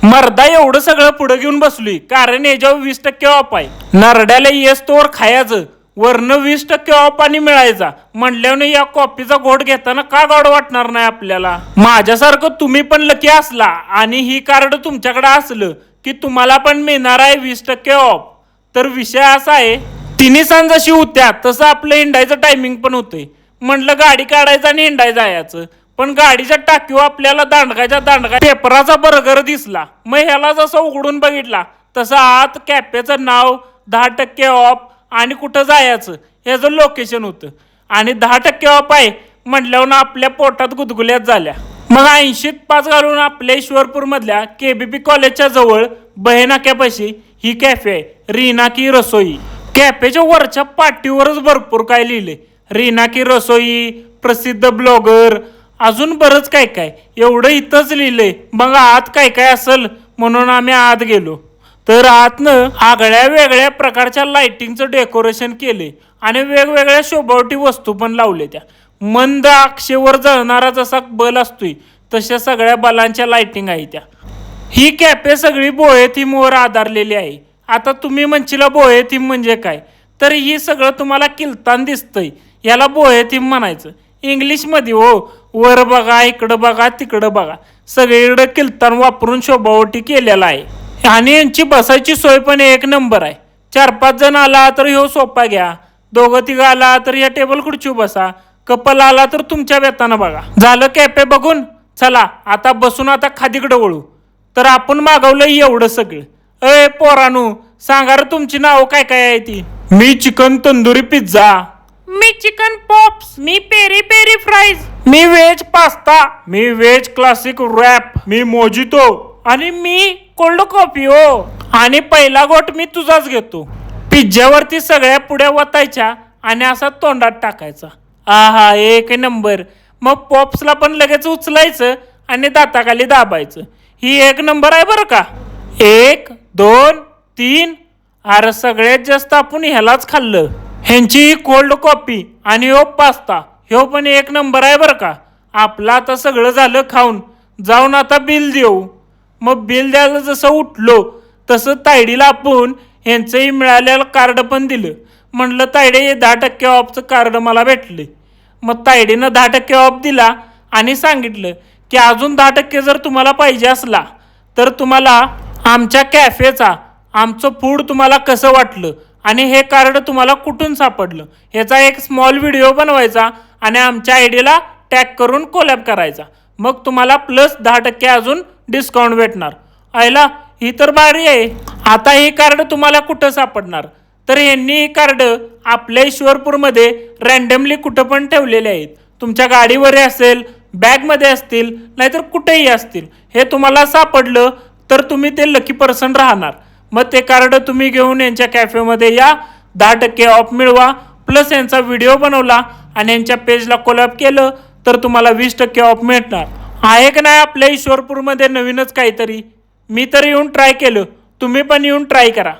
मर्दा एवढं सगळं पुढे घेऊन बसलोय कारण याच्यावर 20% ऑफ आहे. नरड्याला येस तोवर खायचं, वरनं 20% ऑफ आणि मिळायचा म्हणल्यावर या कॉफीचा घोट घेताना का गोड वाटणार नाही आपल्याला. माझ्यासारखं तुम्ही पण लकी असला आणि ही कार्ड तुमच्याकडे असलं की तुम्हाला पण मिळणार आहे 20% ऑफ. तर विषय असा आहे, तिन्ही सण जशी होत्या तसं आपलं हिंडायचं टायमिंग पण होतंय. म्हटलं गाडी काढायचं आणि हिंडाय जायचं, पण गाडीच्या टाकीवर आपल्याला दांडगा पेपराचा बर्गर दिसला. मग ह्याला जसं उघडून बघितला तसं आत कॅफेचं नाव, 10% ऑफ आणि कुठं जायचं ह्याचं लोकेशन होतं. आणि 10% ऑफ आहे म्हटल्यावर आपल्या पोटात गुदगुल्यात झाल्या. मग 80त 5 घालून आपल्या ईश्वरपूर मधल्या केबीपी कॉलेजच्या जवळ बहेनाक्यापाशी ही कॅफे आहे, रीना की रसोई. कॅफेच्या वरच्या पाटीवरच भरपूर काय लिहिले, रीना की रसोई, प्रसिद्ध ब्लॉगर, अजून बरंच काय काय. एवढं इथंच लिहिलंय. मग आत काय काय असेल म्हणून आम्ही आत गेलो. तर आतनं आगळ्या वेगळ्या प्रकारच्या लाइटिंगचं डेकोरेशन केले आणि वेगवेगळ्या शोभावटी वस्तू पण लावले. त्या मंद अक्षेवर जळणारा जसा बल असतोय तशा सगळ्या बलांच्या लाइटिंग आहे त्या. ही कॅफे सगळी बोहे थीमवर आधारलेली आहे. आता तुम्ही म्हणशीला बोहे थीम म्हणजे काय, तर ही सगळं तुम्हाला किलतान दिसतंय याला बोहे थीम म्हणायचं इंग्लिशमध्ये. हो, वर बघा, इकडं बघा, तिकडं बघा, सगळीकडे किलतान वापरून शोभावटी केलेला आहे. आणि यांची बसायची सोय पण एक नंबर आहे. 4-5 जण आला तर ह्यो सोफा घ्या, 2-3 आला तर या टेबल खुर्ची बसा, कपल आला तर तुमच्या बेतानं बघा. झालं कॅफे बघून, चला आता बसून आता खादीकडे वळू. तर आपण मागवलं एवढं सगळं. अय पोरानू, सांगा रे तुमची नाव काय काय आहे ती. मी चिकन तंदुरी पिझ्झा, मी चिकन पॉप्स, मी पेरी पेरी फ्राईज, मी व्हेज पास्ता, मी व्हेज क्लासिक रॅप, मी मोजितो आणि मी कोल्ड कॉफी. हो, आणि पहिला गोट मी तुझाच घेतो. पिझ्झ्यावरती सगळ्या पुड्या वतायच्या आणि असा तोंडात टाकायचा. आहा, एक नंबर. मग पॉप्सला पण लगेच उचलायचं आणि दाताखाली दाबायचं. ही एक नंबर आहे बरं का. 1, 2, 3. अरे सगळ्यात जास्त आपण ह्यालाच खाल्लं. ह्यांची कोल्ड कॉफी आणि हो पास्ता, ह्यो पण एक नंबर आहे बरं का. आपलं आता सगळं झालं खाऊन, जाऊन आता बिल देऊ. मग बिल द्यायला जसं उठलो तसं तायडीला आपण ह्यांचंही मिळालेलं कार्ड पण दिलं. म्हटलं तायडे, 10% ऑफचं कार्ड मला भेटले. मग तायडीनं 10% ऑफ दिला आणि सांगितलं की अजून 10% जर तुम्हाला पाहिजे असला तर तुम्हाला आमच्या कॅफेचा, आमचं फूड तुम्हाला कसं वाटलं आणि हे कार्ड तुम्हाला कुठून सापडलं ह्याचा एक स्मॉल व्हिडिओ बनवायचा आणि आमच्या आयडीला टॅग करून कोलॅब करायचा. मग तुम्हाला प्लस 10% अजून डिस्काउंट भेटणार. आयला, ही तर भारी आहे. आता ही कार्ड तुम्हाला कुठं सापडणार, तर यांनी ही कार्ड आपल्या ईश्वरपूरमध्ये रँडमली कुठं पण ठेवलेले आहेत. तुमच्या गाडीवर असेल, बॅगमध्ये असतील, नाहीतर कुठेही असतील. हे तुम्हाला सापडलं तर तुम्ही ते लकी पर्सन राहणार. मग ते कार्ड तुम्ही घेऊन यांच्या कॅफेमध्ये या, 10% ऑफ मिळवा, प्लस यांचा व्हिडिओ बनवला आणि यांच्या पेजला कोलॅब केलं तर तुम्हाला 20% ऑफ मिळणार. आहे का नाही आपल्या ईश्वरपूरमध्ये नवीनच काहीतरी. मी तर येऊन ट्राय केलं, तुम्ही पण येऊन ट्राय करा.